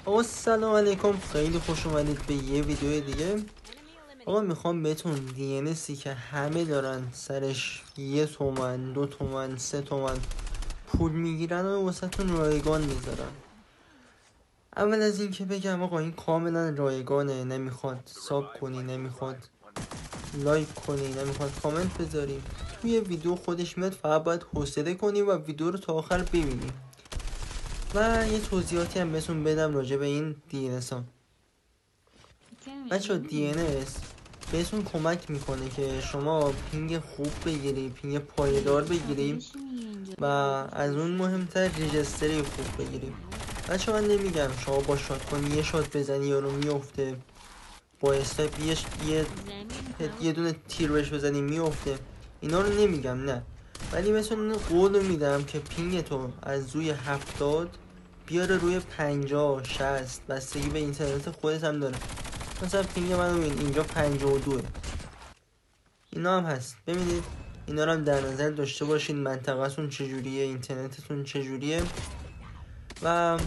آقا سلام علیکم، خیلی خوش اومدید به یه ویدیو دیگه. آقا میخوام بهتون DNSی که همه دارن سرش 1 تومن 2 تومن 3 تومن پول میگیرن و واسه تون رایگان میذارم. اول از این که بگم آقا این کاملا رایگانه، نمیخواد ساب کنی، نمیخواد لایک کنی، نمیخواد کامنت بذاری. توی ویدیو خودش میاد، فقط باید حوصله کنی و ویدیو رو تا آخر ببینی. و یه توضیحاتی هم بهتون بدم راجع به این DNS ها. بچه DNS بهتون کمک میکنه که شما پینگ خوب بگیری، پینگ پایدار بگیری و از اون مهمتر ریجستری خوب بگیری. بچه من نمیگم شما با شاتگان یه شات بزنی یارو میفته، با استایپ یه دونه تیر بهش بزنی میفته، اینا رو نمیگم، نه، ولی مثلا قول میدم که پینگ تو از روی 70 بیاره روی 50 60، بستگی به اینترنت خودت هم داره. مثلا پینگ من ببین اینجا 52، اینا هم هست. ببینید اینا رو هم در نظر داشته باشین، منطقه‌تون چجوریه، اینترنتتون چجوریه. و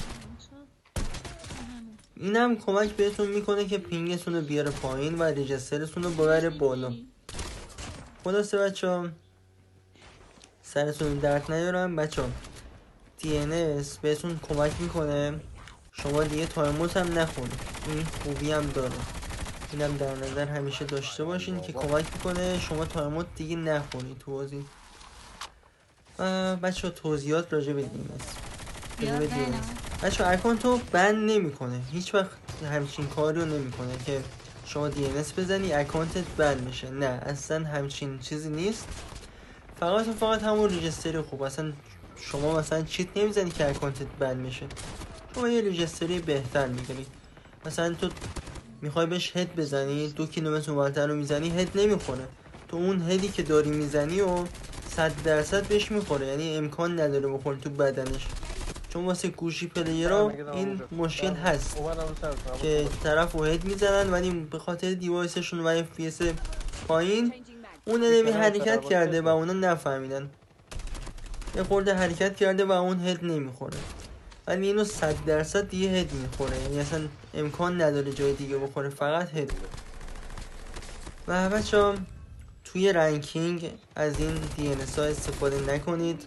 این هم کمک بهتون میکنه که پینگتون رو بیاره پایین و ریجسترتون رو ببره بالا. خلاصه بچه سرتون درد نیارم. بچه DNS بهتون کمک میکنه شما دیگه تایموت هم نخونید، این خوبی هم داره. اینم در نظر همیشه داشته باشین که کمک میکنه شما تایموت دیگه نخونید تو بازی. بچه توضیحات راجع به DNS. بچه اکانتو بند نمیکنه، هیچ وقت همچین کاری رو نمیکنه که شما DNS بزنی اکانتت بند میشه، نه، اصلا همچین چیزی نیست. فقط همون ریجستری خوب. اصلا شما مثلا چیت نمیزنی که اکانتت بند میشه، شما یه ریجستری بهتر میگیری. مثلا تو میخوای بهش هد بزنی، 2 کیلومتر اونورتر رو میزنی، هد نمیخوره. تو اون هدی که داری میزنی و 100% بهش میخوره، یعنی امکان نداره بخوره تو بدنش. چون واسه گوشی پلیرها این مشکل هست که طرف و هد میزنن ولی به خاطر دیوایسشون و FPS پایین اون انمی حرکت کرده و اونا نفهمیدن، یه خورده حرکت کرده و اون هد نمیخوره. ولی اینو 100% دیگه هد میخوره، یعنی اصلا امکان نداره جای دیگه بخوره، فقط هد. و بچه توی رنکینگ از این DNS ها استفاده نکنید،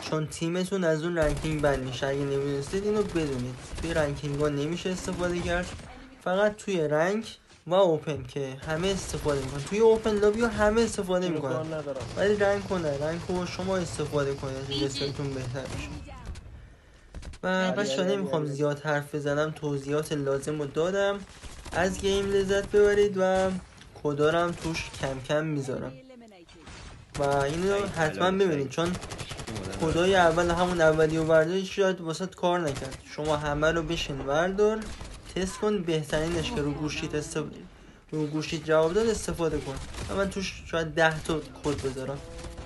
چون تیمتون از اون رنکینگ بند میشه. اگه نمیدونستید اینو بدونید، توی رنکینگ ها نمیشه استفاده کرد، فقط توی رنک و اوپن که همه استفاده میکنن. توی اوپن لابی ها همه استفاده میکنن، ولی رنک و نه، رنک و شما استفاده کنید، ریجسترتون بهتر میشه. و بچه نمیخوام زیاد حرف بزنم، توضیحات لازم رو دادم. از گیم لذت ببرید و کدارم توش کم کم میذارم و اینو حتما ببینید، چون کدای اول همون اولی و برداری شاید واسه کار نکرد. شما همه رو بشین وردار تست کن، بهترینش که رو گوشیت جواب داد استفاده کن. من توش شاید 10 تا کد بذارم،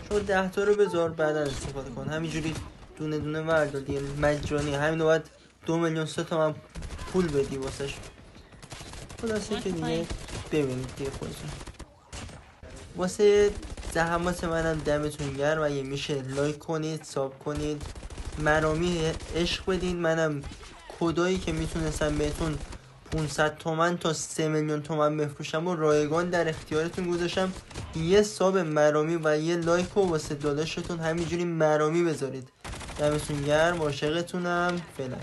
شما 10 تا رو بذار بعدا استفاده کن. همینجوری دونه دونه وردار دیگه، مجانی. همین باید 2 میلیون 3 تومن پول بدی واسش. خلاصه که دیگه ببینید دیگه خودتون. واسه زحمات منم دمتون گرم. اگه میشه لایک کنید، ساب کنید، مرامی عشق بدید. منم کدایی که میتونستم بهتون 500 تومن تا 3 میلیون تومن بفروشم و رایگان در اختیارتون گذاشتم. یه ساب مرامی و یه لایک و واسه داداشتون همینجوری مرامی بذارید. دمتون گرم، عاشقتونم. فعلا.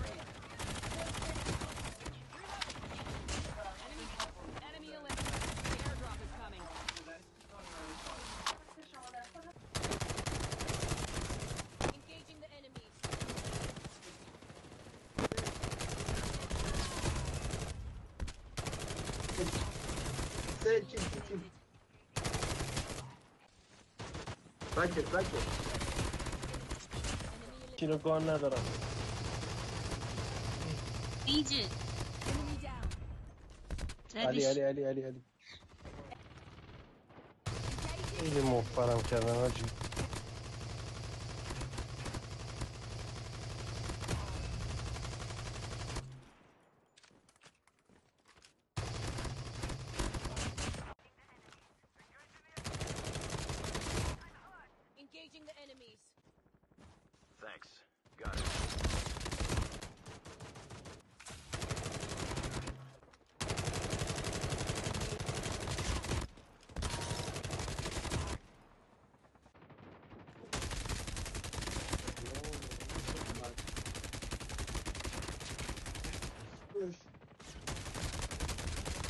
چینو کار ندارم. علی خیلی مفرم کردن آجی. Thanks. Got it.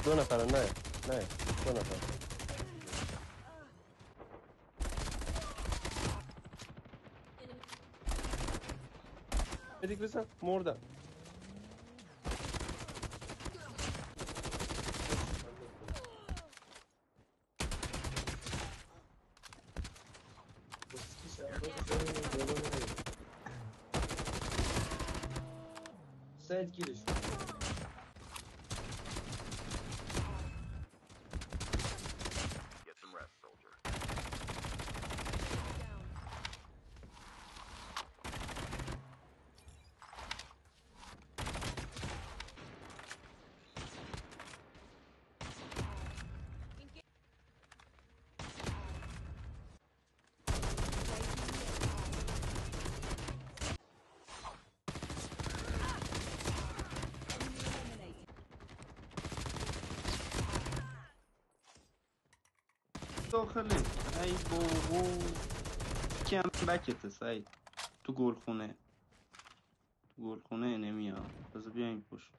دو نفره نه دو نفر بدیک بزن مردم سعید گیرش Get some rest, soldier. داخله ای بابا کم بکته سعید تو گلخونه نمیاد بذار بیایم پشت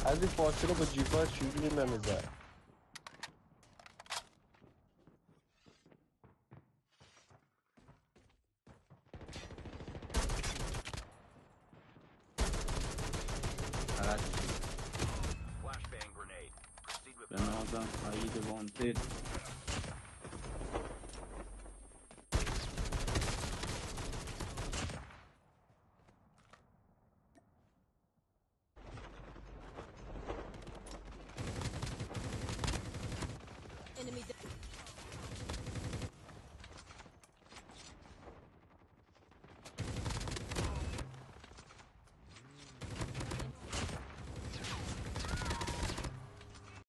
از این فاصله با جیپا چجوری نمیزد فقط Flashbang grenade. Proceed with به نازم عید وانتد